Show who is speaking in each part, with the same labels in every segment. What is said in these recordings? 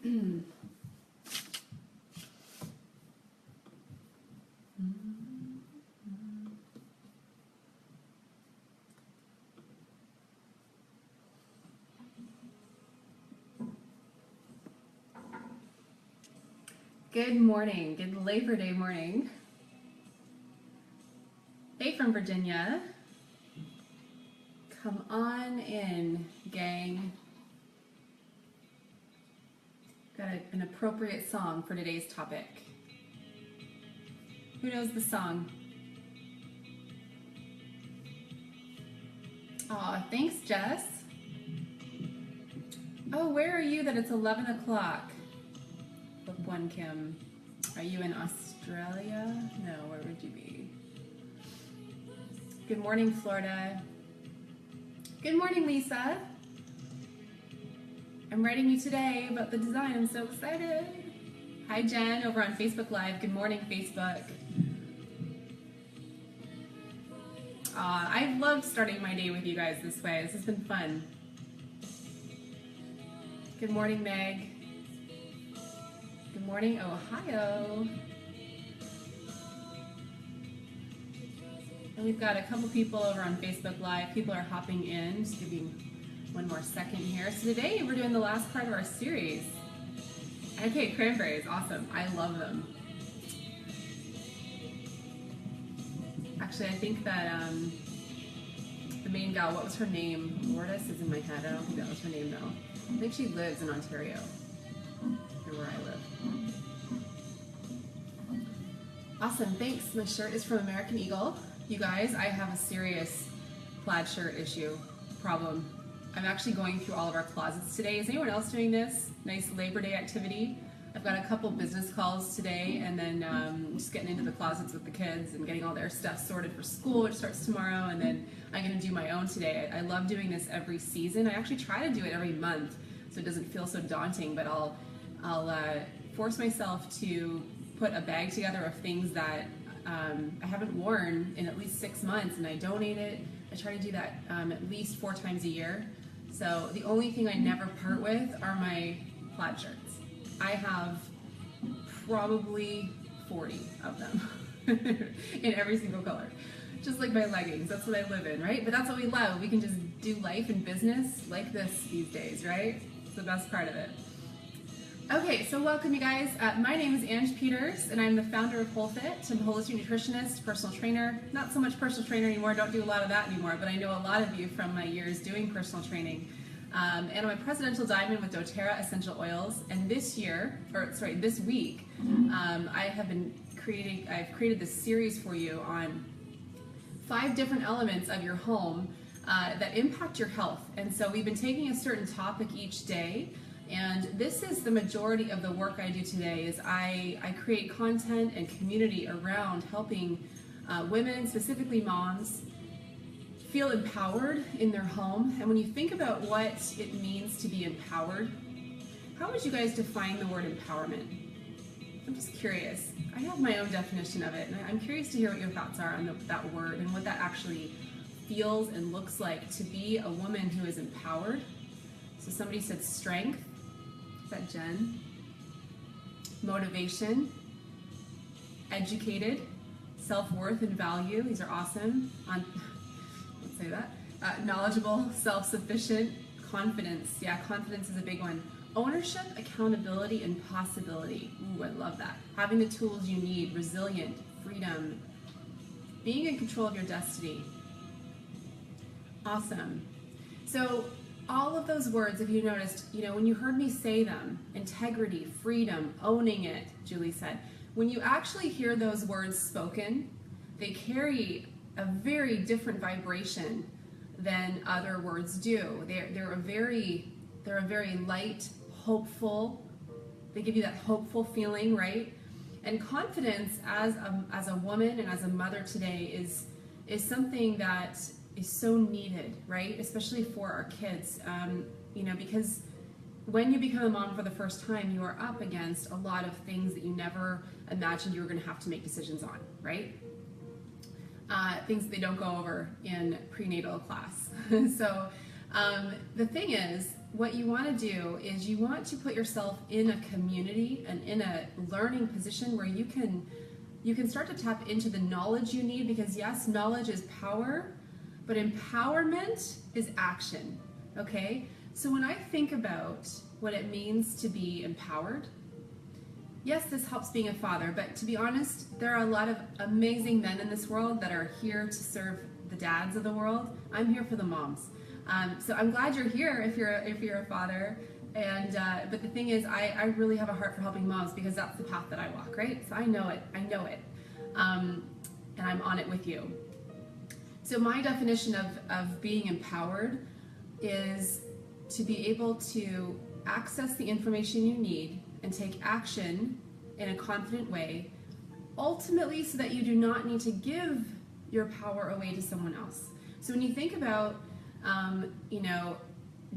Speaker 1: Good morning, good Labor Day morning. Hey from Virginia. Come on in, gang. Got an appropriate song for today's topic. Who knows the song? Aw, thanks, Jess. Oh, where are you that it's 11 o'clock? Book one, Kim. Are you in Australia? No, where would you be? Good morning, Florida. Good morning, Lisa. I'm writing you today about the design. I'm so excited. Hi, Jen, over on Facebook Live. Good morning, Facebook. I've loved starting my day with you guys this way. This has been fun. Good morning, Meg. Good morning, Ohio. And we've got a couple people over on Facebook Live. People are hopping in. Just give me one more second here. So today we're doing the last part of our series. Okay, cranberries, awesome. I love them. Actually, I think that the main gal, what was her name? Lourdes is in my head. I don't think that was her name though. I think she lives in Ontario, or where I live. Awesome, thanks. My shirt is from American Eagle. You guys, I have a serious plaid shirt problem. I'm actually going through all of our closets today. Is anyone else doing this? Nice Labor Day activity. I've got a couple business calls today, and then just getting into the closets with the kids and getting all their stuff sorted for school, which starts tomorrow, and then I'm going to do my own today. I love doing this every season. I actually try to do it every month so it doesn't feel so daunting, but I'll force myself to put a bag together of things that I haven't worn in at least 6 months, and I donate it. I try to do that at least 4 times a year. So the only thing I never part with are my plaid shirts. I have probably 40 of them in every single color. Just like my leggings, that's what I live in, right? But that's what we love. We can just do life and business like this these days, right? It's the best part of it. Okay, so welcome you guys. My name is Ange Peters, and I'm the founder of WholeFit. I'm a holistic nutritionist, personal trainer. Not so much personal trainer anymore, don't do a lot of that anymore, but I know a lot of you from my years doing personal training. And I'm a presidential diamond with doTERRA essential oils. And this week, I've created this series for you on 5 different elements of your home that impact your health. And so we've been taking a certain topic each day. And this is the majority of the work I do today is I create content and community around helping women, specifically moms, feel empowered in their home. And when you think about what it means to be empowered, how would you guys define the word empowerment? I'm just curious. I have my own definition of it, and I'm curious to hear what your thoughts are on that word and what that actually feels and looks like to be a woman who is empowered. So somebody said strength. Is that Jen? Motivation, educated, self-worth and value. These are awesome. Let's say that. Knowledgeable, self-sufficient, confidence. Yeah, confidence is a big one. Ownership, accountability, and possibility. Ooh, I love that. Having the tools you need, resilient, freedom, being in control of your destiny. Awesome. So all of those words, if you noticed, when you heard me say them, integrity, freedom, owning it, Julie said, when you actually hear those words spoken, they carry a very different vibration than other words do. They're a very light, hopeful. They give you that hopeful feeling, right? And confidence as a woman and as a mother today is something that is so needed, right? Especially for our kids, because when you become a mom for the first time, you are up against a lot of things that you never imagined you were going to have to make decisions on, right? Things that they don't go over in prenatal class. So The thing is, what you want to do is you want to put yourself in a community and in a learning position where you can start to tap into the knowledge you need, because yes, knowledge is power, but empowerment is action, okay? So when I think about what it means to be empowered, yes, this helps being a father, but to be honest, there are a lot of amazing men in this world that are here to serve the dads of the world. I'm here for the moms. So I'm glad you're here if you're a father. And but the thing is, I really have a heart for helping moms, because that's the path that I walk, right? So I know it, and I'm on it with you. So my definition of being empowered is to be able to access the information you need and take action in a confident way, ultimately so that you do not need to give your power away to someone else. So when you think about,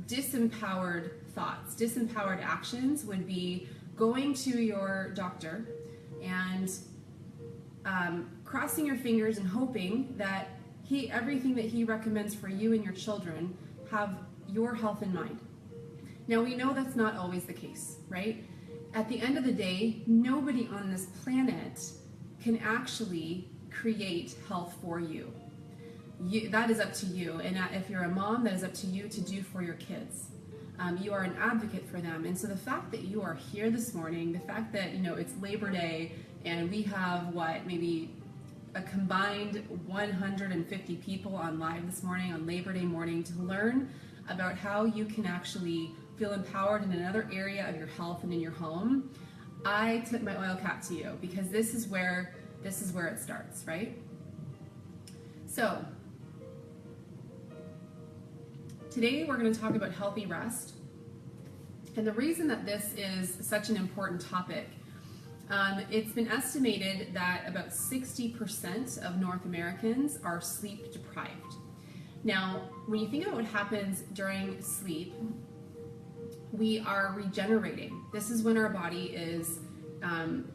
Speaker 1: disempowered thoughts, disempowered actions would be going to your doctor and crossing your fingers and hoping that everything that he recommends for you and your children have your health in mind. Now we know that's not always the case, right? At the end of the day, nobody on this planet can actually create health for you. That is up to you. And if you're a mom, that is up to you to do for your kids. You are an advocate for them. And so the fact that you are here this morning, the fact that, it's Labor Day and we have maybe a combined 150 people on live this morning on Labor Day morning to learn about how you can actually feel empowered in another area of your health and in your home. I tip my oil cap to you, because this is where it starts, right? So today we're going to talk about healthy rest. And the reason that this is such an important topic, it's been estimated that about 60% of North Americans are sleep deprived. Now, when you think about what happens during sleep, we are regenerating. This is when our body is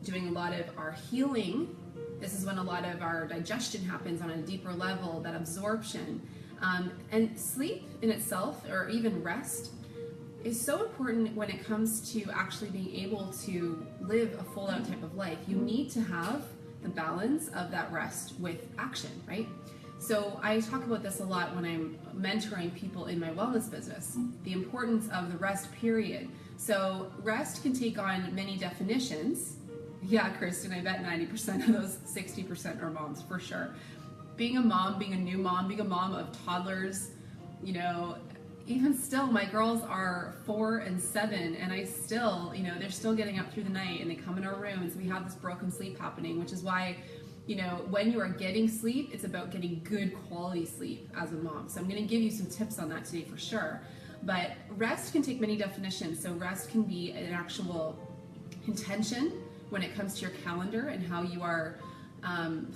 Speaker 1: doing a lot of our healing. This is when a lot of our digestion happens on a deeper level, that absorption. And sleep in itself, or even rest, is so important when it comes to actually being able to live a full out type of life. You need to have the balance of that rest with action, right? So I talk about this a lot when I'm mentoring people in my wellness business, the importance of the rest period. So rest can take on many definitions. Yeah, Kristen, I bet 90% of those 60% are moms, for sure. Being a mom, being a new mom, being a mom of toddlers, even still, my girls are 4 and 7, and I still, they're still getting up through the night, and they come in our room, and so we have this broken sleep happening, which is why, when you are getting sleep, it's about getting good quality sleep as a mom. So I'm going to give you some tips on that today for sure. But rest can take many definitions. So rest can be an actual intention when it comes to your calendar and how you are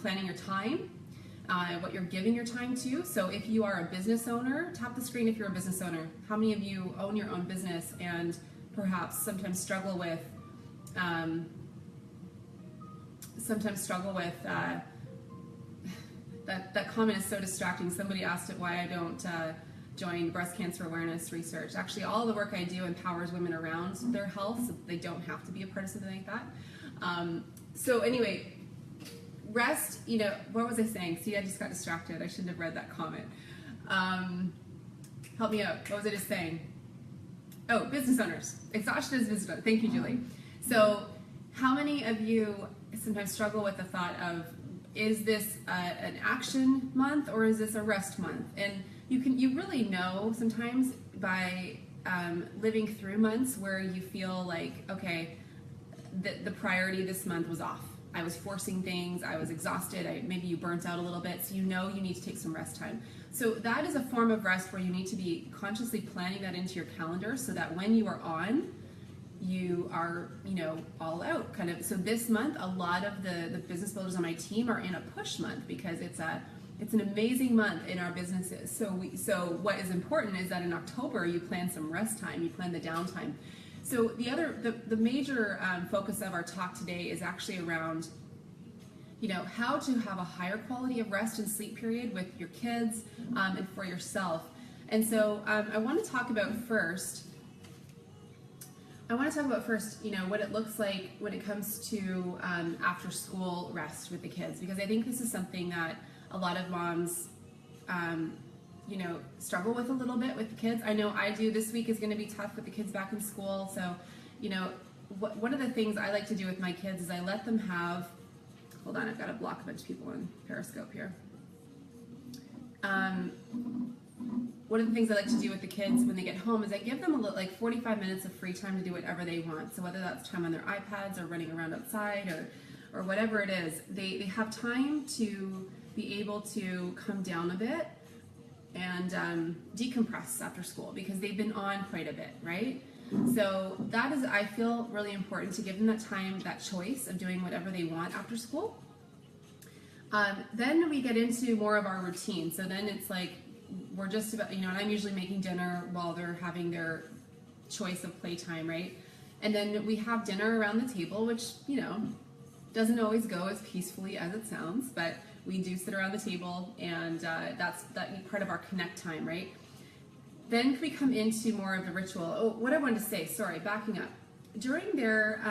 Speaker 1: planning your time. What you're giving your time to. So if you are a business owner, tap the screen if you're a business owner. How many of you own your own business and perhaps sometimes struggle with that comment is so distracting. Somebody asked it why I don't join breast cancer awareness research. Actually, all the work I do empowers women around their health, so they don't have to be a part of something like that. So anyway, rest, what was I saying? See, I just got distracted. I shouldn't have read that comment. Help me out. What was I just saying? Oh, business owners. Exhaustion is business owners. Thank you, Julie. So how many of you sometimes struggle with the thought of, is this an action month or is this a rest month? And you really know sometimes by living through months where you feel like, okay, the priority this month was off. I was forcing things, I was exhausted, maybe you burnt out a little bit, so you know you need to take some rest time. So that is a form of rest where you need to be consciously planning that into your calendar so that when you are on, you are, all out kind of. So this month, a lot of the business builders on my team are in a push month because it's an amazing month in our businesses. So what is important is that in October, you plan some rest time, you plan the downtime. So the major focus of our talk today is actually around, how to have a higher quality of rest and sleep period with your kids and for yourself. And so I want to talk about first, you know, what it looks like when it comes to after school rest with the kids, because I think this is something that a lot of moms, you know, struggle with a little bit with the kids. I know I do. This week is going to be tough with the kids back in school. So, you know, one of the things I like to do with my kids is I let them have, hold on, I've got to block a bunch of people on Periscope here. One of the things I like to do with the kids when they get home is I give them like 45 minutes of free time to do whatever they want. So whether that's time on their iPads or running around outside or whatever it is, they have time to be able to come down a bit and decompress after school, because they've been on quite a bit, right? So that is, I feel, really important to give them that time, that choice of doing whatever they want after school. Then we get into more of our routine. So then it's like, we're just about, you know, and I'm usually making dinner while they're having their choice of playtime, right? And then we have dinner around the table, which, you know, doesn't always go as peacefully as it sounds, but we do sit around the table, and that's part of our connect time, right? Then we come into more of the ritual. Oh, what I wanted to say, sorry, backing up. During their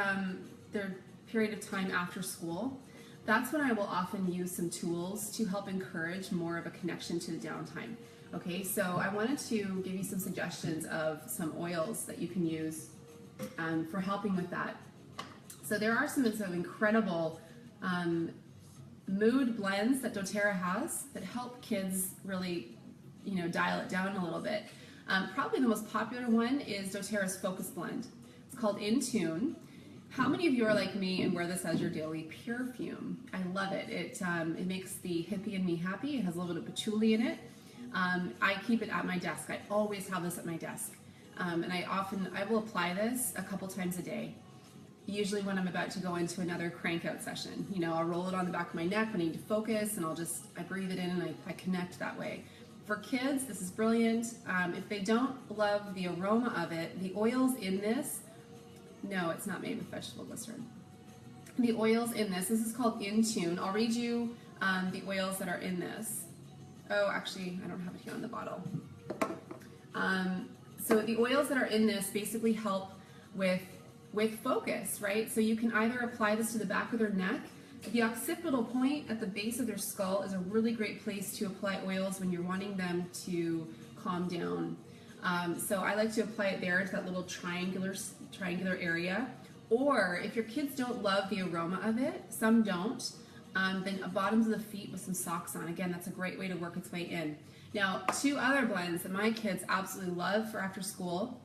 Speaker 1: period of time after school, that's when I will often use some tools to help encourage more of a connection to the downtime. Okay, so I wanted to give you some suggestions of some oils that you can use for helping with that. So there are some incredible mood blends that doTERRA has that help kids really, you know, dial it down a little bit. Probably the most popular one is doTERRA's Focus Blend. It's called In Tune. How many of you are like me and wear this as your daily perfume? I love it. It makes the hippie in me happy. It has a little bit of patchouli in it. I keep it at my desk. I always have this at my desk. And I will apply this a couple times a day. Usually when I'm about to go into another crank out session. You know, I'll roll it on the back of my neck when I need to focus, and I breathe it in and I connect that way. For kids, this is brilliant. If they don't love the aroma of it, the oils in this, no, it's not made with vegetable glycerin. The oils in this is called In Tune. I'll read you the oils that are in this. Oh, actually, I don't have it here on the bottle. So the oils that are in this basically help with focus, right? So you can either apply this to the back of their neck. The occipital point at the base of their skull is a really great place to apply oils when you're wanting them to calm down. So I like to apply it there to that little triangular area. Or if your kids don't love the aroma of it, some don't, then bottoms of the feet with some socks on. Again, that's a great way to work its way in. Now, two other blends that my kids absolutely love for after school: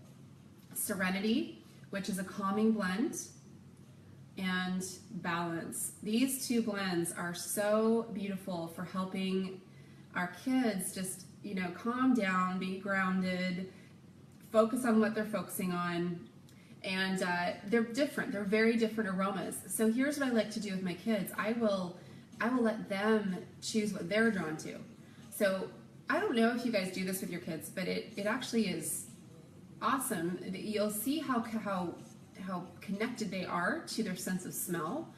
Speaker 1: Serenity, which is a calming blend, and Balance. These two blends are so beautiful for helping our kids just, you know, calm down, be grounded, focus on what they're focusing on. And they're different. They're very different aromas. So here's what I like to do with my kids. I will let them choose what they're drawn to. So I don't know if you guys do this with your kids, but it actually is awesome. You'll see how connected they are to their sense of smell.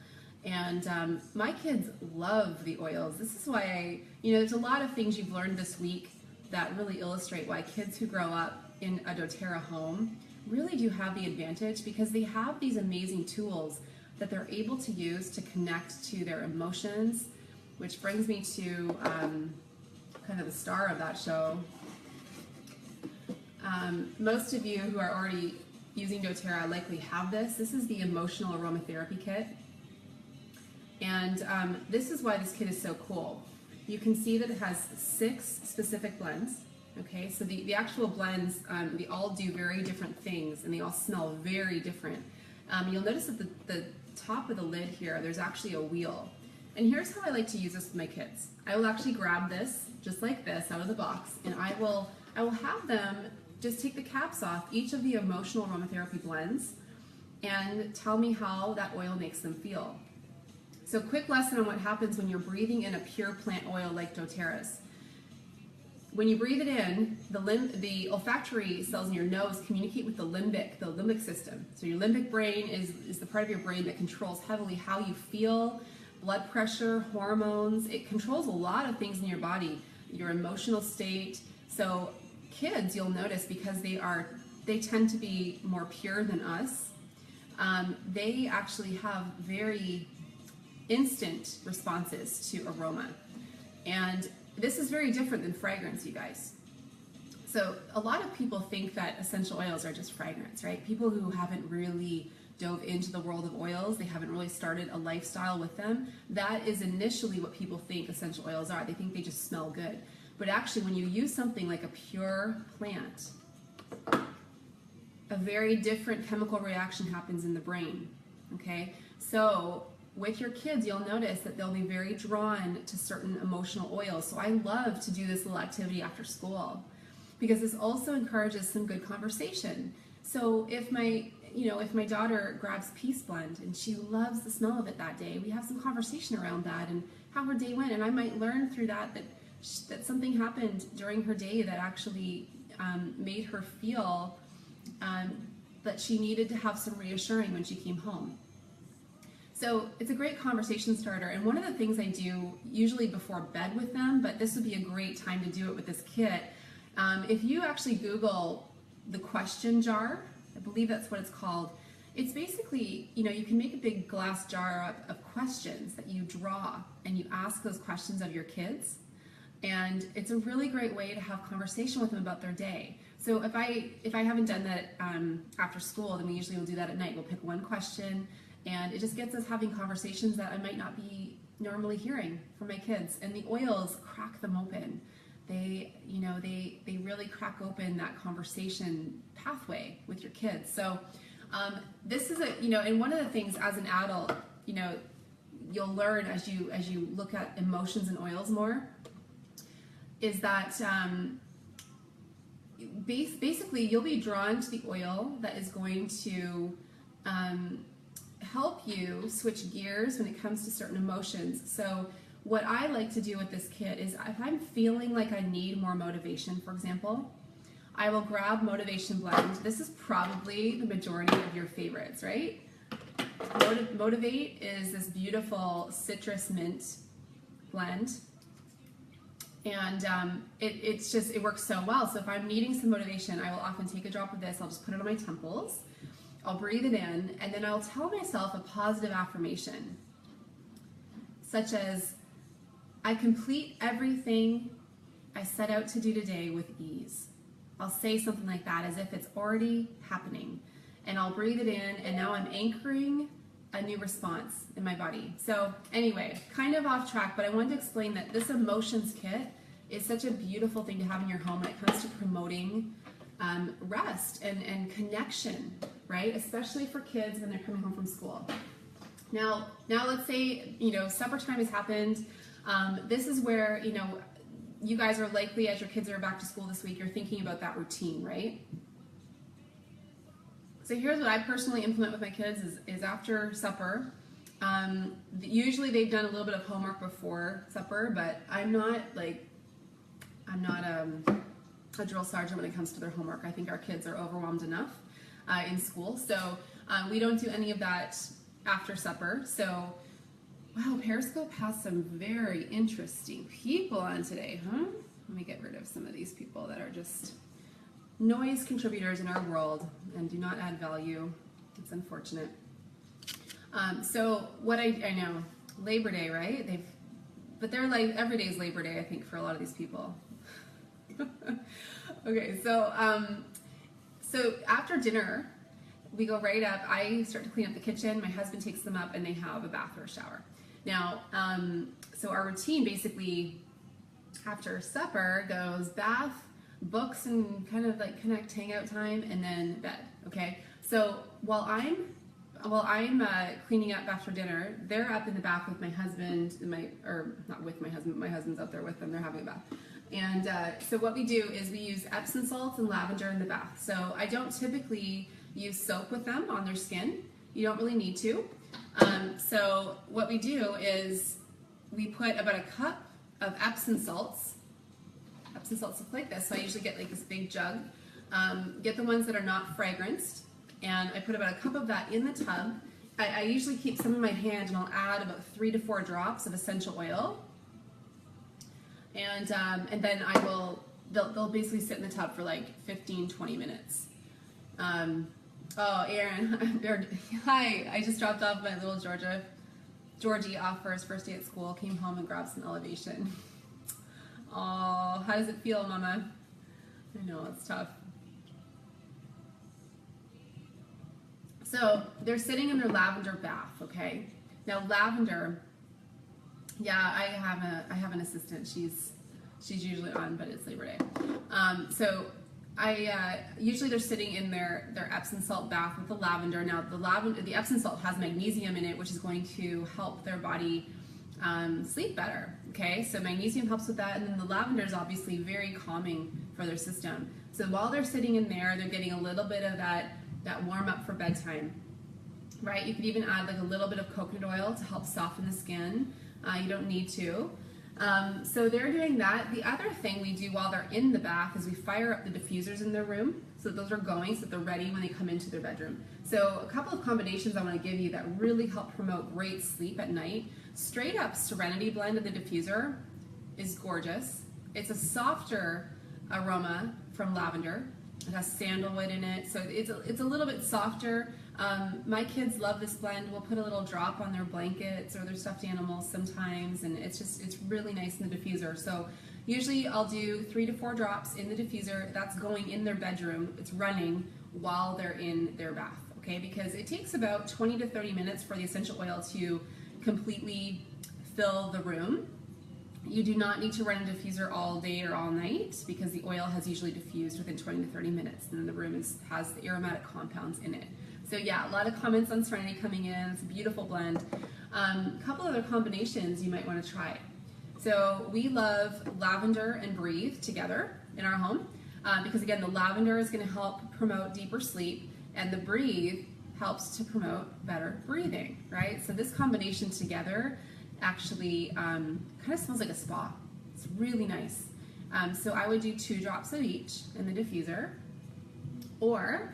Speaker 1: And my kids love the oils. This is why there's a lot of things you've learned this week that really illustrate why kids who grow up in a doTERRA home really do have the advantage, because they have these amazing tools that they're able to use to connect to their emotions, which brings me to kind of the star of that show. Most of you who are already using doTERRA likely have this. This is the Emotional Aromatherapy Kit. And this is why this kit is so cool. You can see that it has 6 specific blends. Okay, so the actual blends, they all do very different things, and they all smell very different. You'll notice at the top of the lid here, there's actually a wheel. And here's how I like to use this with my kids. I will actually grab this, just like this, out of the box, and I will have them just take the caps off each of the Emotional Aromatherapy blends and tell me how that oil makes them feel. So quick lesson on what happens when you're breathing in a pure plant oil like doTERRA's. When you breathe it in, the olfactory cells in your nose communicate with the limbic system. So your limbic brain is the part of your brain that controls heavily how you feel, blood pressure, hormones. It controls a lot of things in your body, your emotional state. So kids, you'll notice, because they tend to be more pure than us, they actually have very instant responses to aroma. And this is very different than fragrance, you guys. So a lot of people think that essential oils are just fragrance, right? People who haven't really dove into the world of oils, they haven't really started a lifestyle with them, that is initially what people think essential oils are. They think they just smell good. But actually, when you use something like a pure plant, a very different chemical reaction happens in the brain, okay? So with your kids, you'll notice that they'll be very drawn to certain emotional oils. So I love to do this little activity after school, because this also encourages some good conversation. So if my daughter grabs Peace Blend and she loves the smell of it that day, we have some conversation around that and how her day went. And I might learn through that something happened during her day that actually made her feel that she needed to have some reassuring when she came home. So it's a great conversation starter. And one of the things I do usually before bed with them, but this would be a great time to do it with this kit. If you actually Google the question jar, I believe that's what it's called. It's basically, you can make a big glass jar of questions that you draw and you ask those questions of your kids. And it's a really great way to have conversation with them about their day. So if I haven't done that after school, then we usually will do that at night. We'll pick one question, and it just gets us having conversations that I might not be normally hearing from my kids. And the oils crack them open. They really crack open that conversation pathway with your kids. So this is and one of the things as an adult, you'll learn as you look at emotions and oils more, is that basically you'll be drawn to the oil that is going to help you switch gears when it comes to certain emotions. So what I like to do with this kit is, if I'm feeling like I need more motivation, for example, I will grab Motivation Blend. This is probably the majority of your favorites, right? Motivate is this beautiful citrus mint blend. And it works so well. So if I'm needing some motivation, I will often take a drop of this. I'll just put it on my temples. I'll breathe it in, and then I'll tell myself a positive affirmation, such as, I complete everything I set out to do today with ease. I'll say something like that as if it's already happening. And I'll breathe it in, and now I'm anchoring a new response in my body. So anyway, kind of off track, but I wanted to explain that this emotions kit is such a beautiful thing to have in your home when it comes to promoting rest and connection, right? Especially for kids when they're coming home from school. Now let's say, supper time has happened. This is where, you guys are likely, as your kids are back to school this week, you're thinking about that routine, right? So here's what I personally implement with my kids is after supper. Usually they've done a little bit of homework before supper, but I'm not a drill sergeant when it comes to their homework. I think our kids are overwhelmed enough in school. So we don't do any of that after supper. So, wow, Periscope has some very interesting people on today, huh? Let me get rid of some of these people that are just noise contributors in our world and do not add value. It's unfortunate. So what I know, Labor Day, right? But they're like, every day is Labor Day, I think, for a lot of these people. Okay, so after dinner, we go right up. I start to clean up the kitchen. My husband takes them up, and they have a bath or a shower. Now, so our routine basically after supper goes bath, books, and kind of like connect, hangout time, and then bed. Okay. So while I'm cleaning up after dinner, they're up in the bath with my husband, not with my husband, but my husband's up there with them. They're having a bath. And so what we do is we use Epsom salts and lavender in the bath. So I don't typically use soap with them on their skin. You don't really need to. So what we do is we put about a cup of Epsom salts. Epsom salts look like this. So I usually get like this big jug. Get the ones that are not fragranced. And I put about a cup of that in the tub. I usually keep some in my hand, and I'll add about 3 to 4 drops of essential oil. And then I will they'll basically sit in the tub for like 15-20 minutes. Oh, Aaron, hi, I just dropped off my little Georgie off for his first day at school, came home and grabbed some elevation. Oh, how does it feel, Mama? I know, it's tough. So they're sitting in their lavender bath, okay? Now lavender, yeah, I have an assistant. She's usually on, but it's Labor Day. Usually they're sitting in their Epsom salt bath with the lavender. Now the Epsom salt has magnesium in it, which is going to help their body sleep better. Okay, so magnesium helps with that, and then the lavender is obviously very calming for their system. So while they're sitting in there, they're getting a little bit of that warm up for bedtime, right? You could even add like a little bit of coconut oil to help soften the skin. You don't need to. So they're doing that. The other thing we do while they're in the bath is we fire up the diffusers in their room. So those are going so that they're ready when they come into their bedroom. So a couple of combinations I want to give you that really help promote great sleep at night. Straight up Serenity blend of the diffuser is gorgeous. It's a softer aroma from lavender. It has sandalwood in it, so it's a little bit softer. My kids love this blend. We'll put a little drop on their blankets or their stuffed animals sometimes, and it's really nice in the diffuser. So usually I'll do 3 to 4 drops in the diffuser. That's going in their bedroom. It's running while they're in their bath, okay? Because it takes about 20 to 30 minutes for the essential oil to completely fill the room. You do not need to run a diffuser all day or all night because the oil has usually diffused within 20 to 30 minutes, and then the room has the aromatic compounds in it. So yeah, a lot of comments on Serenity coming in. It's a beautiful blend. A couple other combinations you might want to try. So we love lavender and breathe together in our home because again, the lavender is going to help promote deeper sleep, and the breathe helps to promote better breathing, right? So this combination together actually kind of smells like a spa. It's really nice. So I would do 2 drops of each in the diffuser, or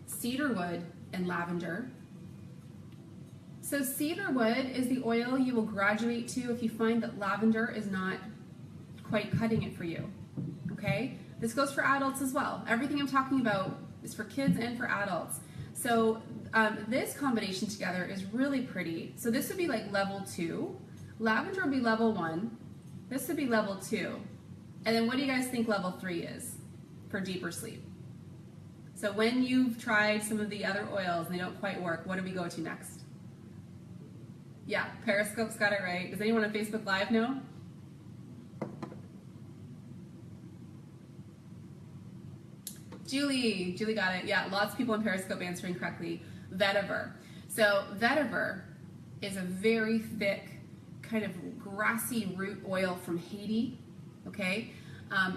Speaker 1: cedarwood and lavender. So cedarwood is the oil you will graduate to if you find that lavender is not quite cutting it for you, okay? This goes for adults as well. Everything I'm talking about is for kids and for adults. So this combination together is really pretty. So this would be like level 2. Lavender would be level 1. This would be level 2. And then what do you guys think level 3 is for deeper sleep? So when you've tried some of the other oils and they don't quite work, what do we go to next? Yeah, Periscope's got it right. Does anyone on Facebook Live know? Julie got it. Yeah, lots of people on Periscope answering correctly. Vetiver. So vetiver is a very thick, kind of grassy root oil from Haiti, okay?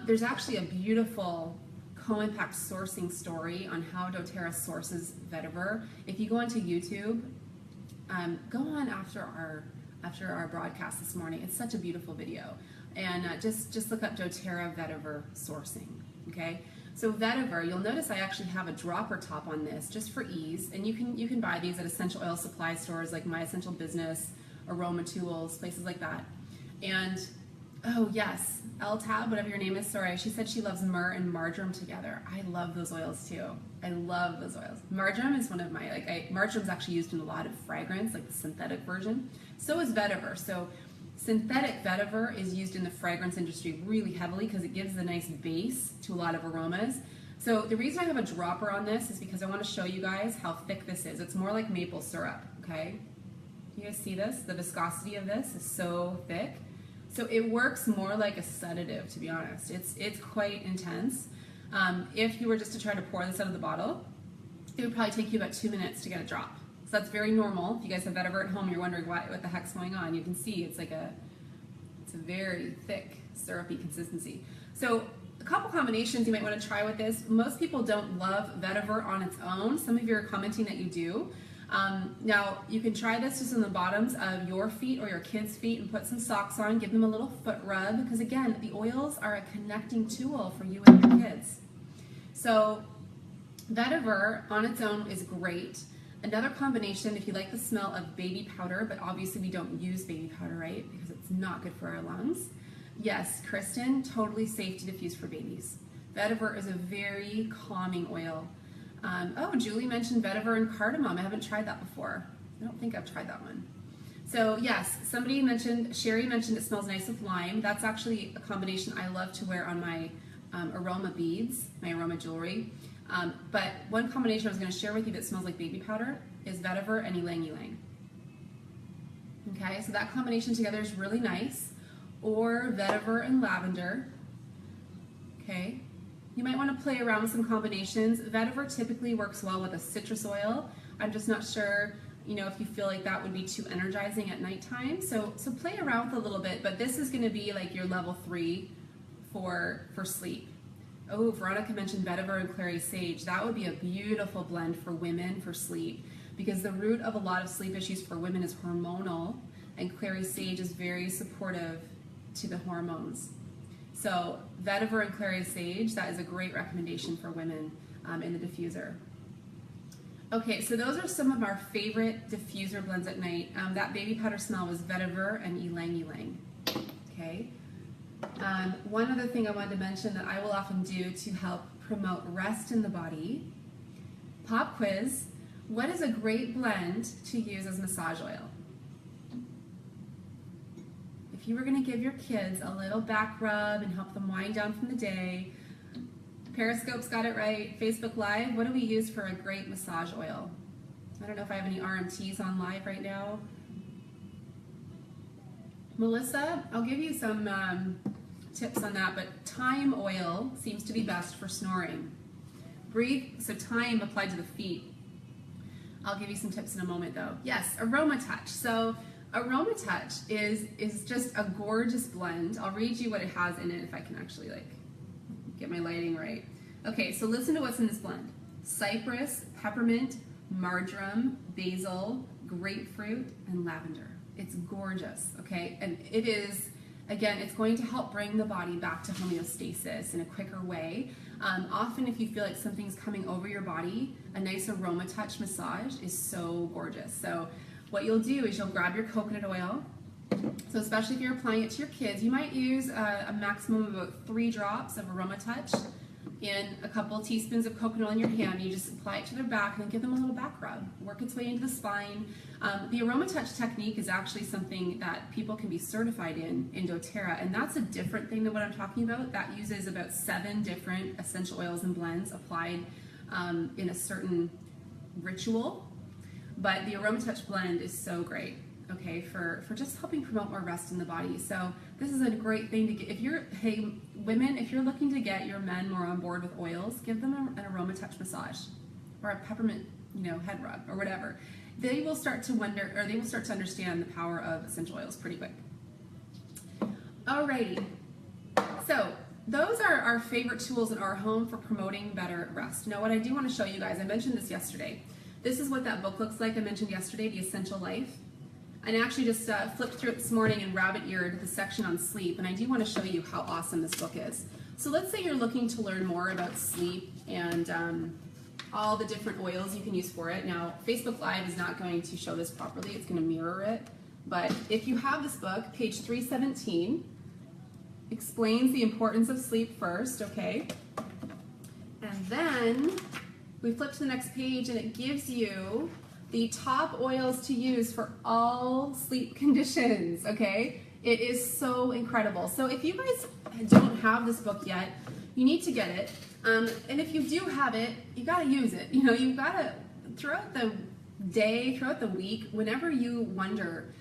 Speaker 1: There's actually a beautiful co-impact sourcing story on how doTERRA sources vetiver. If you go onto YouTube, go on after our broadcast this morning. It's such a beautiful video. And just look up doTERRA vetiver sourcing, okay? So vetiver, you'll notice I actually have a dropper top on this just for ease, and you can buy these at essential oil supply stores like My Essential Business, Aroma Tools, places like that. And oh yes, L-Tab, whatever your name is, sorry, she said she loves myrrh and marjoram together. I love those oils too. I love those oils. Marjoram is one of my, marjoram's actually used in a lot of fragrance, like the synthetic version. So is vetiver. So synthetic vetiver is used in the fragrance industry really heavily because it gives a nice base to a lot of aromas. So the reason I have a dropper on this is because I want to show you guys how thick this is. It's more like maple syrup, okay? You guys see this? The viscosity of this is so thick. So it works more like a sedative, to be honest. It's quite intense. If you were just to try to pour this out of the bottle, it would probably take you about 2 minutes to get a drop. So that's very normal. If you guys have vetiver at home, you're wondering what the heck's going on. You can see it's a very thick, syrupy consistency. So a couple combinations you might want to try with this. Most people don't love vetiver on its own. Some of you are commenting that you do. Now you can try this just on the bottoms of your feet or your kids' feet and put some socks on, give them a little foot rub, because again, the oils are a connecting tool for you and your kids. So vetiver on its own is great. Another combination, if you like the smell of baby powder, but obviously we don't use baby powder, right? Because it's not good for our lungs. Yes, Kristen, totally safe to diffuse for babies. Vetiver is a very calming oil. Oh, Julie mentioned vetiver and cardamom. I haven't tried that before. I don't think I've tried that one. So yes, somebody mentioned, Sherry mentioned it smells nice with lime. That's actually a combination I love to wear on my aroma beads, my aroma jewelry. But one combination I was going to share with you that smells like baby powder is vetiver and ylang ylang. Okay, so that combination together is really nice. Or vetiver and lavender. Okay, you might want to play around with some combinations. Vetiver typically works well with a citrus oil. I'm just not sure, if you feel like that would be too energizing at nighttime. So play around with a little bit, but this is going to be like your level 3 for sleep. Oh, Veronica mentioned vetiver and clary sage. That would be a beautiful blend for women for sleep, because the root of a lot of sleep issues for women is hormonal, and clary sage is very supportive to the hormones. So vetiver and clary sage, that is a great recommendation for women in the diffuser. Okay, so those are some of our favorite diffuser blends at night. That baby powder smell was vetiver and ylang ylang. Okay. One other thing I wanted to mention that I will often do to help promote rest in the body. Pop quiz, what is a great blend to use as massage oil? If you were going to give your kids a little back rub and help them wind down from the day, Periscope's got it right, Facebook Live, what do we use for a great massage oil? I don't know if I have any RMTs on live right now. Melissa, I'll give you some tips on that, but thyme oil seems to be best for snoring. Breathe, so thyme applied to the feet. I'll give you some tips in a moment though. Yes, Aroma Touch. So Aroma Touch is just a gorgeous blend. I'll read you what it has in it if I can actually get my lighting right. Okay, so listen to what's in this blend. Cypress, peppermint, marjoram, basil, grapefruit, and lavender. It's gorgeous, okay? And it is, again, it's going to help bring the body back to homeostasis in a quicker way. Often if you feel like something's coming over your body, a nice Aroma Touch massage is so gorgeous. So what you'll do is you'll grab your coconut oil. So especially if you're applying it to your kids, you might use a maximum of about 3 drops of Aroma Touch in a couple teaspoons of coconut oil in your hand. You just apply it to their back and then give them a little back rub. Work its way into the spine. The Aroma Touch technique is actually something that people can be certified in doTERRA, and that's a different thing than what I'm talking about. That uses about 7 different essential oils and blends applied in a certain ritual. But the Aroma Touch blend is so great, okay, for just helping promote more rest in the body. So this is a great thing to get. If you're, hey, women, if you're looking to get your men more on board with oils, give them an Aroma Touch massage or a peppermint, head rub or whatever. They will start to wonder, or they will start to understand the power of essential oils pretty quick. Alrighty, so those are our favorite tools in our home for promoting better rest. Now what I do want to show you guys, I mentioned this yesterday. This is what that book looks like I mentioned yesterday, The Essential Life. And I actually just flipped through it this morning and rabbit-eared the section on sleep, and I do want to show you how awesome this book is. So let's say you're looking to learn more about sleep and all the different oils you can use for it. Now, Facebook Live is not going to show this properly, it's going to mirror it. But if you have this book, page 317, explains the importance of sleep first, okay? And then we flip to the next page and it gives you the top oils to use for all sleep conditions, okay? It is so incredible. So if you guys don't have this book yet, you need to get it. And if you do have it, you gotta use it. You've gotta, throughout the day, throughout the week, whenever you wonder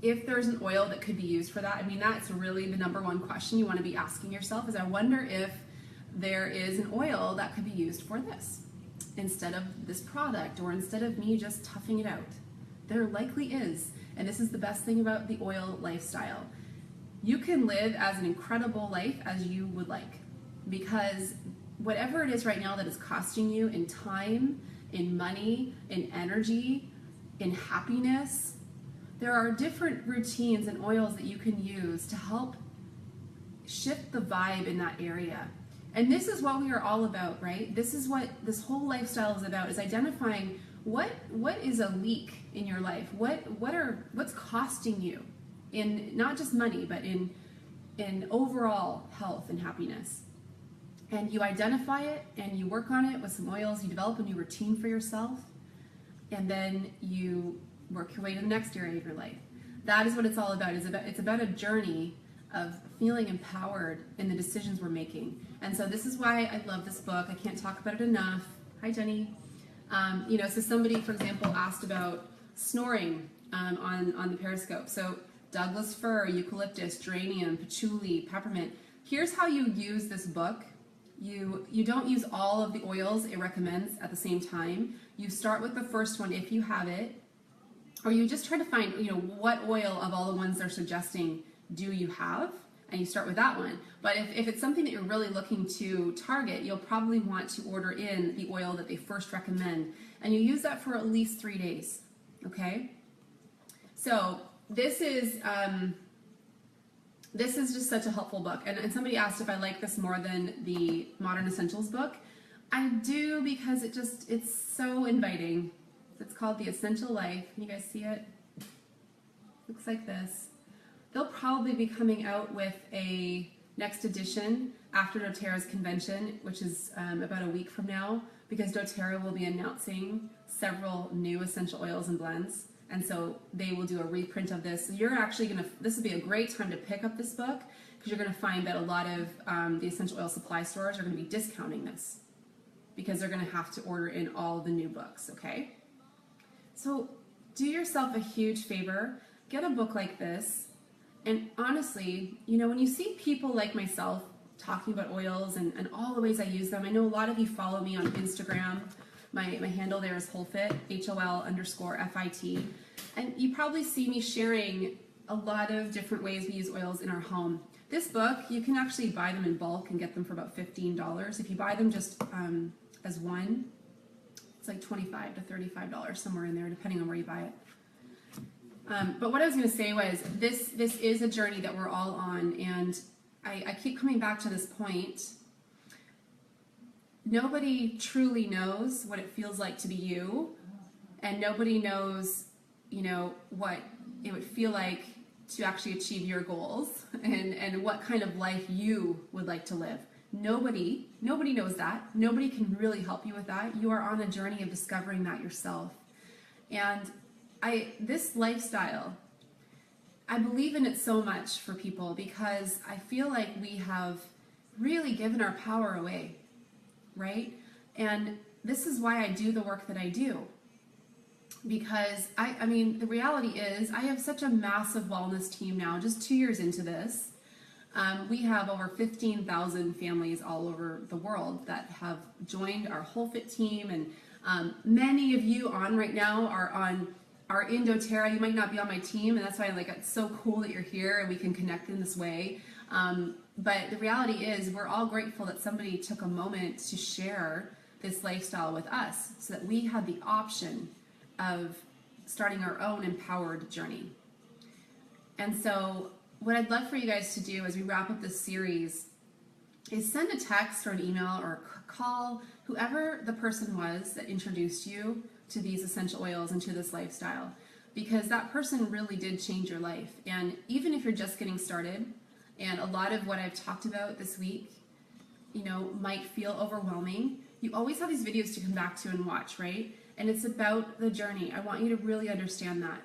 Speaker 1: if there's an oil that could be used for that, that's really the #1 question you wanna be asking yourself is, I wonder if there is an oil that could be used for this instead of this product, or instead of me just toughing it out. There likely is, and this is the best thing about the oil lifestyle. You can live as an incredible life as you would like, because whatever it is right now that is costing you in time, in money, in energy, in happiness, there are different routines and oils that you can use to help shift the vibe in that area. And this is what we are all about, right? This is what this whole lifestyle is about, is identifying what is a leak in your life? What's costing you in not just money, but in in overall health and happiness. And you identify it and you work on it with some oils, you develop a new routine for yourself, and then you work your way to the next area of your life. That is what it's all about. It's about a journey of feeling empowered in the decisions we're making. And so this is why I love this book. I can't talk about it enough. Hi, Jenny. So somebody, for example, asked about snoring on the Periscope. So Douglas fir, eucalyptus, geranium, patchouli, peppermint. Here's how you use this book. You don't use all of the oils it recommends at the same time. You start with the first one if you have it, or you just try to find, what oil of all the ones they're suggesting do you have, and you start with that one. But if it's something that you're really looking to target, you'll probably want to order in the oil that they first recommend, and you use that for at least 3 days, okay? So this is just such a helpful book. And somebody asked if I like this more than the Modern Essentials book. I do, because it's so inviting. It's called The Essential Life. Can you guys see it? Looks like this. They'll probably be coming out with a next edition after doTERRA's convention, which is about a week from now, because doTERRA will be announcing several new essential oils and blends. And so they will do a reprint of this. So you're actually this will be a great time to pick up this book, because you're going to find that a lot of the essential oil supply stores are going to be discounting this, because they're going to have to order in all the new books, okay? So do yourself a huge favor, get a book like this, and honestly, when you see people like myself talking about oils and all the ways I use them, I know a lot of you follow me on Instagram. My handle there is HOLFIT, HOL_FIT, and you probably see me sharing a lot of different ways we use oils in our home. This book, you can actually buy them in bulk and get them for about $15. If you buy them just as one, it's like $25 to $35, somewhere in there, depending on where you buy it. But what I was going to say was, this is a journey that we're all on, and I keep coming back to this point. Nobody truly knows what it feels like to be you, and nobody knows, what it would feel like to actually achieve your goals and what kind of life you would like to live. Nobody knows that. Nobody can really help you with that. You are on a journey of discovering that yourself. And this lifestyle, I believe in it so much for people, because I feel like we have really given our power away, right? And this is why I do the work that I do. Because the reality is, I have such a massive wellness team now, just 2 years into this. We have over 15,000 families all over the world that have joined our WholeFit team, and many of you on right now are in doTERRA. You might not be on my team, and that's why it's so cool that you're here and we can connect in this way. But the reality is, we're all grateful that somebody took a moment to share this lifestyle with us, so that we had the option of starting our own empowered journey. And so what I'd love for you guys to do as we wrap up this series is send a text or an email or call whoever the person was that introduced you to these essential oils and to this lifestyle, because that person really did change your life. And even if you're just getting started, and a lot of what I've talked about this week, might feel overwhelming, you always have these videos to come back to and watch, right? And it's about the journey. I want you to really understand that.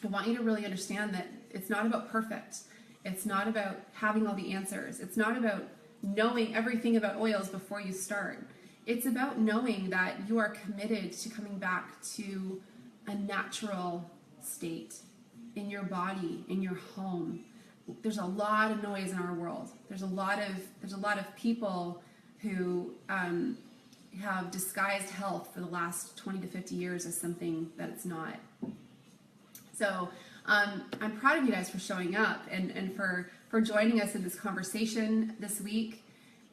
Speaker 1: I want you to really understand that it's not about perfect. It's not about having all the answers. It's not about knowing everything about oils before you start. It's about knowing that you are committed to coming back to a natural state in your body, in your home. There's a lot of noise in our world. There's a lot of people who have disguised health for the last 20 to 50 years as something that it's not. So I'm proud of you guys for showing up and for joining us in this conversation this week,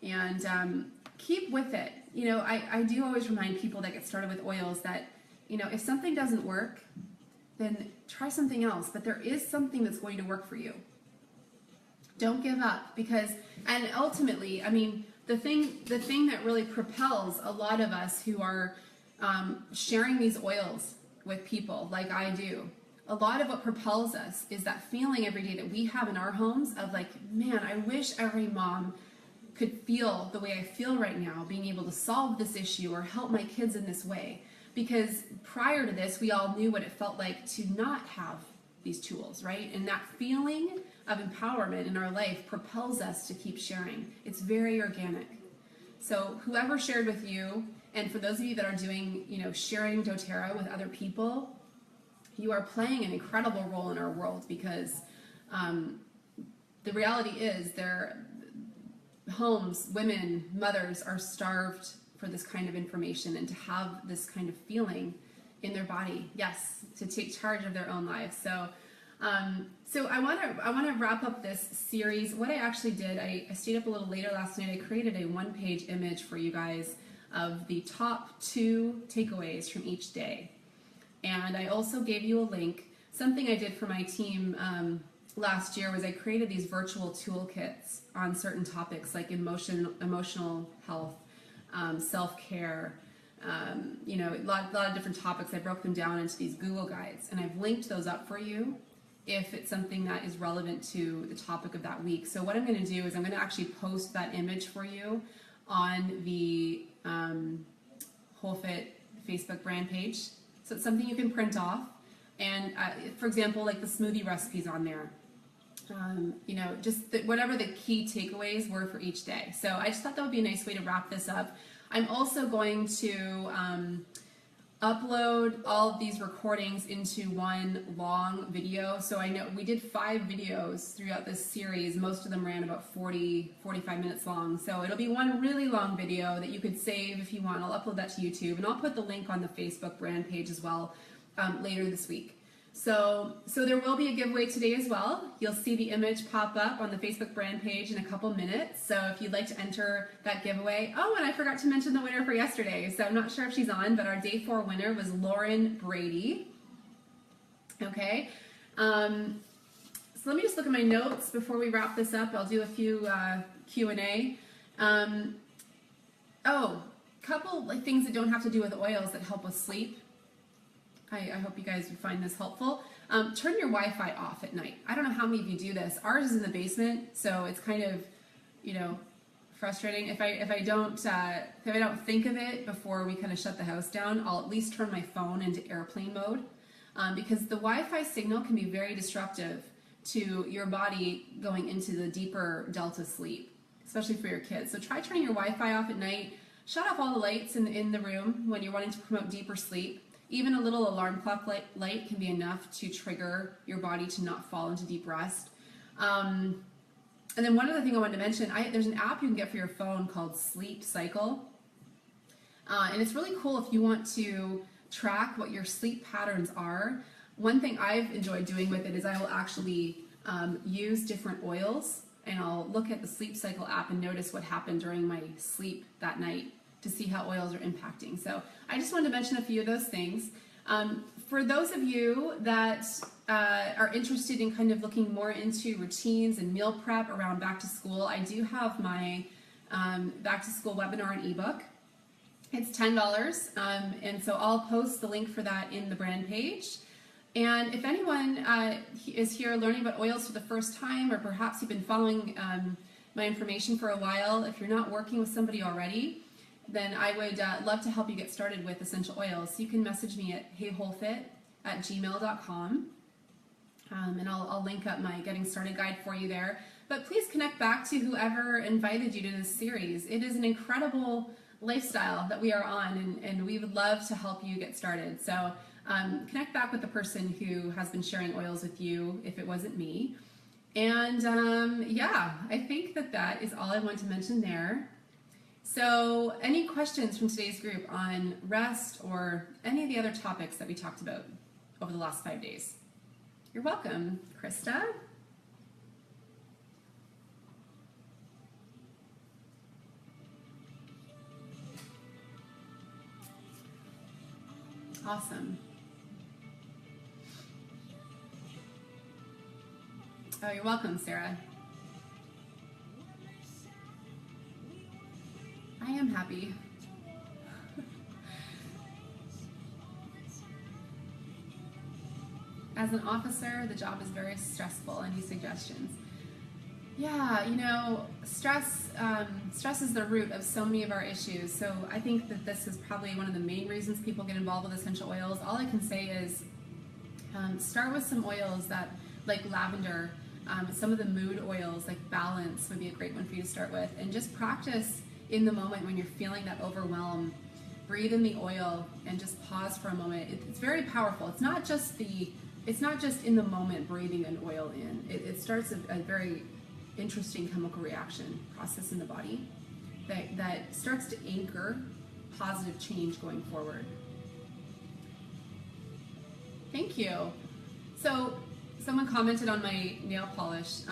Speaker 1: and keep with it. I do always remind people that get started with oils that, if something doesn't work, then try something else, but there is something that's going to work for you. Don't give up, and ultimately, the thing that really propels a lot of us who are sharing these oils with people like I do, a lot of what propels us is that feeling every day that we have in our homes of like, man, I wish every mom could feel the way I feel right now, being able to solve this issue or help my kids in this way. Because prior to this, we all knew what it felt like to not have these tools, right? And that feeling of empowerment in our life propels us to keep sharing. It's very organic. So whoever shared with you, and for those of you that are doing, sharing doTERRA with other people, you are playing an incredible role in our world, because the reality is their homes, women, mothers are starved for this kind of information and to have this kind of feeling in their body. Yes, to take charge of their own lives. So I want to wrap up this series. What I actually did, I stayed up a little later last night. I created a one-page image for you guys of the top 2 takeaways from each day. And I also gave you a link. Something I did for my team last year was I created these virtual toolkits on certain topics like emotional health, self-care, a lot of different topics. I broke them down into these Google guides, and I've linked those up for you if it's something that is relevant to the topic of that week. So what I'm going to do is I'm going to actually post that image for you on the WholeFit Facebook brand page. So it's something you can print off. And for example, like the smoothie recipes on there. Whatever the key takeaways were for each day. So I just thought that would be a nice way to wrap this up. I'm also going to upload all of these recordings into one long video. So I know we did 5 videos throughout this series. Most of them ran about 45 minutes long. So it'll be one really long video that you could save if you want. I'll upload that to YouTube, and I'll put the link on the Facebook brand page as well later this week. So there will be a giveaway today as well. You'll see the image pop up on the Facebook brand page in a couple minutes. So if you'd like to enter that giveaway. Oh, and I forgot to mention the winner for yesterday. So I'm not sure if she's on, but our day 4 winner was Lauren Brady. Okay. So let me just look at my notes before we wrap this up. I'll do a few Q&A. Couple like things that don't have to do with oils that help with sleep. I hope you guys would find this helpful. Turn your Wi-Fi off at night. I don't know how many of you do this. Ours is in the basement, so it's kind of, frustrating. If I don't think of it before we kind of shut the house down, I'll at least turn my phone into airplane mode, because the Wi-Fi signal can be very disruptive to your body going into the deeper delta sleep, especially for your kids. So try turning your Wi-Fi off at night. Shut off all the lights in the room when you're wanting to promote deeper sleep. Even a little alarm clock light can be enough to trigger your body to not fall into deep rest. And then one other thing I wanted to mention, there's an app you can get for your phone called Sleep Cycle. And it's really cool if you want to track what your sleep patterns are. One thing I've enjoyed doing with it is I will actually use different oils, and I'll look at the Sleep Cycle app and notice what happened during my sleep that night to see how oils are impacting. So I just wanted to mention a few of those things. For those of you that are interested in kind of looking more into routines and meal prep around back to school, I do have my back to school webinar and ebook. It's $10, and so I'll post the link for that in the brand page. And if anyone is here learning about oils for the first time, or perhaps you've been following my information for a while, if you're not working with somebody already, then I would love to help you get started with essential oils. So you can message me at heywholefit@gmail.com, and I'll link up my Getting Started guide for you there. But please connect back to whoever invited you to this series. It is an incredible lifestyle that we are on, and we would love to help you get started. So connect back with the person who has been sharing oils with you if it wasn't me. And yeah, I think that is all I want to mention there. So any questions from today's group on rest or any of the other topics that we talked about over the last 5 days? You're welcome, Krista. Awesome. Oh, you're welcome, Sarah. I am happy. As an officer, the job is very stressful. Any suggestions? Yeah, you know, stress is the root of so many of our issues. So I think that this is probably one of the main reasons people get involved with essential oils. All I can say is start with some oils that, like lavender, some of the mood oils like balance would be a great one for you to start with, and just practice in the moment when you're feeling that overwhelm. Breathe in the oil and just pause for a moment. It's very powerful. It's not just in the moment breathing an oil in. It starts a very interesting chemical reaction process in the body that starts to anchor positive change going forward. Thank you. So someone commented on my nail polish.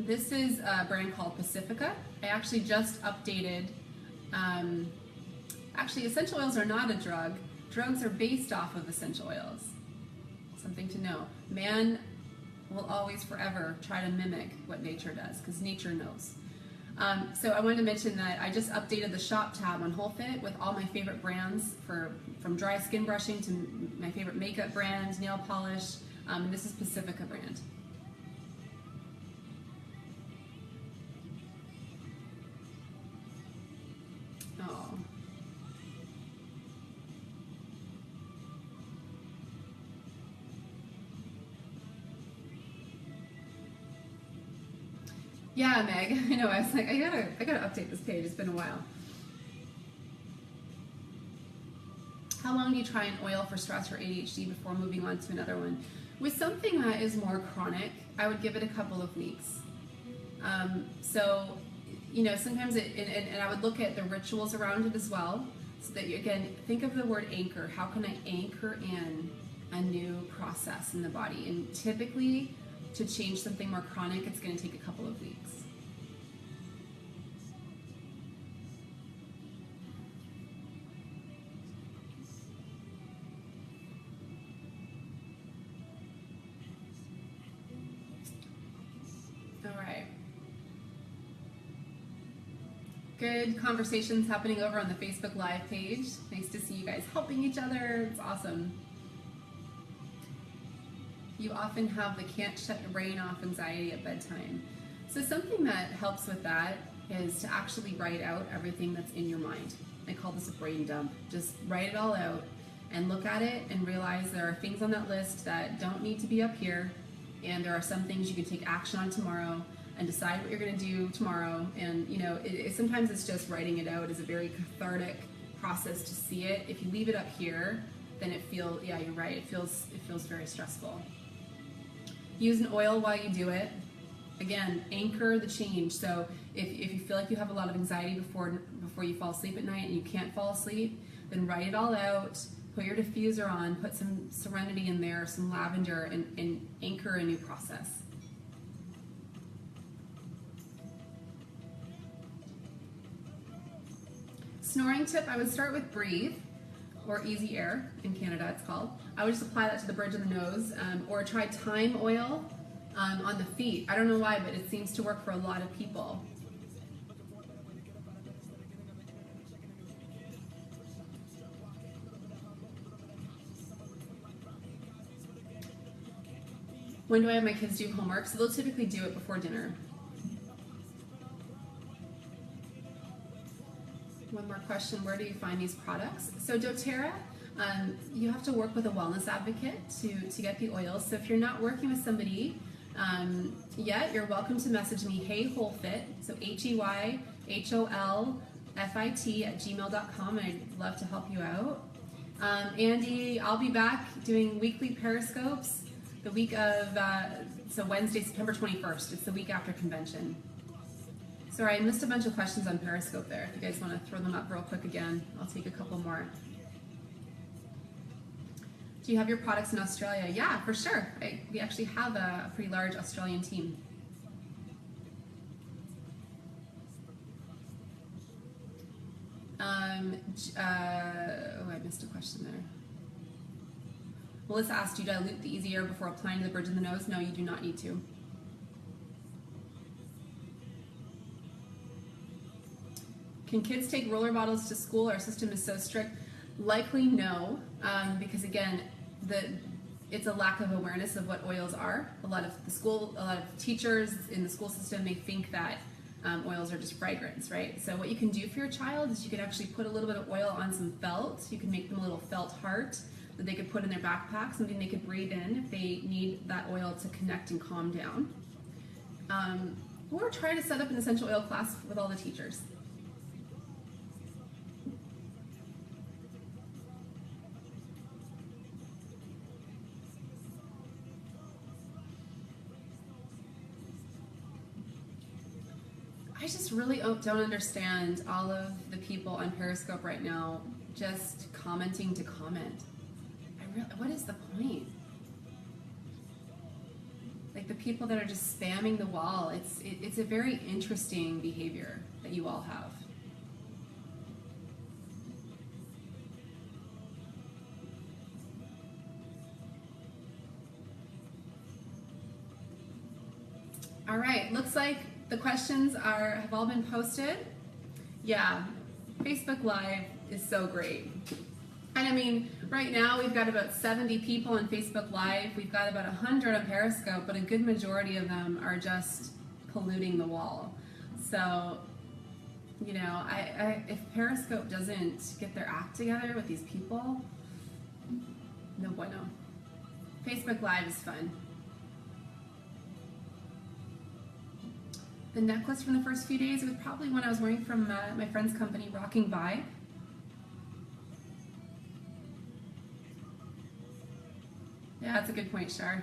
Speaker 1: This is a brand called Pacifica. I actually just updated. Actually, essential oils are not a drug. Drugs are based off of essential oils. Something to know. Man will always forever try to mimic what nature does because nature knows. So I wanted to mention that I just updated the shop tab on WholeFit with all my favorite brands from dry skin brushing to my favorite makeup brand, nail polish, and this is Pacifica brand. Oh. Yeah, Meg. I know. I was like, I gotta update this page. It's been a while. How long do you try an oil for stress or ADHD before moving on to another one? With something that is more chronic, I would give it a couple of weeks. So, you know, sometimes and I would look at the rituals around it as well. So that you, again, think of the word anchor. How can I anchor in a new process in the body? And typically, to change something more chronic, it's going to take a couple of weeks. All right. Good conversations happening over on the Facebook Live page. Nice to see you guys helping each other. It's awesome. You often have the can't shut your brain off anxiety at bedtime. So something that helps with that is to actually write out everything that's in your mind. I call this a brain dump. Just write it all out and look at it and realize there are things on that list that don't need to be up here, and there are some things you can take action on tomorrow and decide what you're going to do tomorrow. And you know, sometimes it's just writing it out is a very cathartic process to see it. If you leave it up here, then it feels, yeah, you're right, it feels very stressful. Use an oil while you do it. Again, anchor the change. So if you feel like you have a lot of anxiety before you fall asleep at night and you can't fall asleep, then write it all out, put your diffuser on, put some serenity in there, some lavender, and anchor a new process. Snoring tip, I would start with breathe, or easy air, in Canada it's called. I would just apply that to the bridge of the nose, or try thyme oil on the feet. I don't know why, but it seems to work for a lot of people. When do I have my kids do homework? So they'll typically do it before dinner. One more question, where do you find these products? So doTERRA, you have to work with a wellness advocate to get the oils. So if you're not working with somebody yet, you're welcome to message me, HeyHolFit, so HeyHolFit@gmail.com, and I'd love to help you out. Andy, I'll be back doing weekly Periscopes the week of, so Wednesday, September 21st. It's the week after convention. Sorry, I missed a bunch of questions on Periscope there. If you guys want to throw them up real quick again, I'll take a couple more. Do you have your products in Australia? Yeah, for sure. We actually have a pretty large Australian team. I missed a question there. Melissa asked, do you dilute the easy air before applying to the bridge of the nose? No, you do not need to. Can kids take roller bottles to school? Our system is so strict. Likely no, because again, it's a lack of awareness of what oils are. A lot of teachers in the school system, they think that oils are just fragrance, right? So what you can do for your child is you can actually put a little bit of oil on some felt. You can make them a little felt heart that they could put in their backpack, something they could breathe in if they need that oil to connect and calm down. Or try to set up an essential oil class with all the teachers. I just really don't understand all of the people on Periscope right now just commenting to comment. What is the point? Like the people that are just spamming the wall, it's a very interesting behavior that you all have. All right, looks like the questions have all been posted. Yeah, Facebook Live is so great. And I mean, right now we've got about 70 people on Facebook Live. We've got about 100 on Periscope, but a good majority of them are just polluting the wall. So, you know, if Periscope doesn't get their act together with these people, no bueno. Facebook Live is fun. The necklace from the first few days was probably one I was wearing from my friend's company, Rocking By. Yeah, that's a good point, Shar.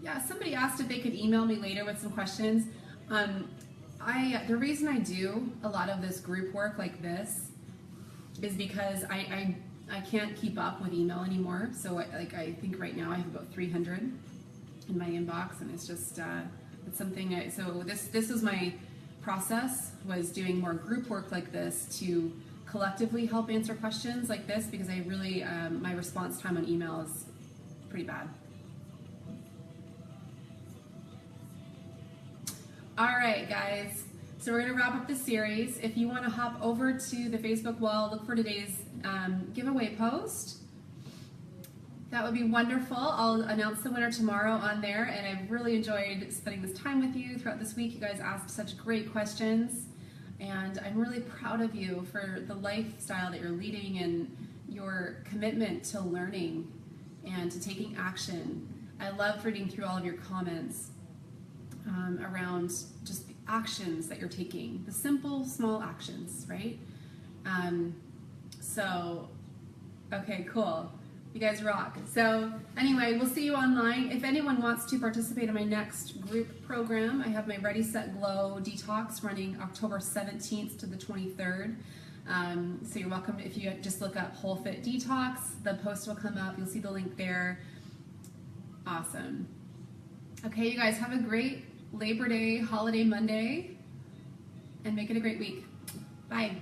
Speaker 1: Yeah, somebody asked if they could email me later with some questions. The reason I do a lot of this group work like this is because I can't keep up with email anymore. So I think right now I have about 300 in my inbox, and it's just it's something. So this is my process, was doing more group work like this to collectively help answer questions like this, because I really my response time on email is pretty bad. All right, guys. So we're going to wrap up the series. If you want to hop over to the Facebook wall, look for today's giveaway post. That would be wonderful. I'll announce the winner tomorrow on there, and I've really enjoyed spending this time with you throughout this week. You guys asked such great questions, and I'm really proud of you for the lifestyle that you're leading and your commitment to learning and to taking action. I love reading through all of your comments around just the actions that you're taking, the simple, small actions, right? Okay, cool. You guys rock. So anyway, we'll see you online. If anyone wants to participate in my next group program, I have my Ready, Set, Glow Detox running October 17th to the 23rd. So you're welcome. If you just look up Whole Fit Detox, the post will come up. You'll see the link there. Awesome. Okay, you guys have a great Labor Day, holiday Monday, and make it a great week. Bye.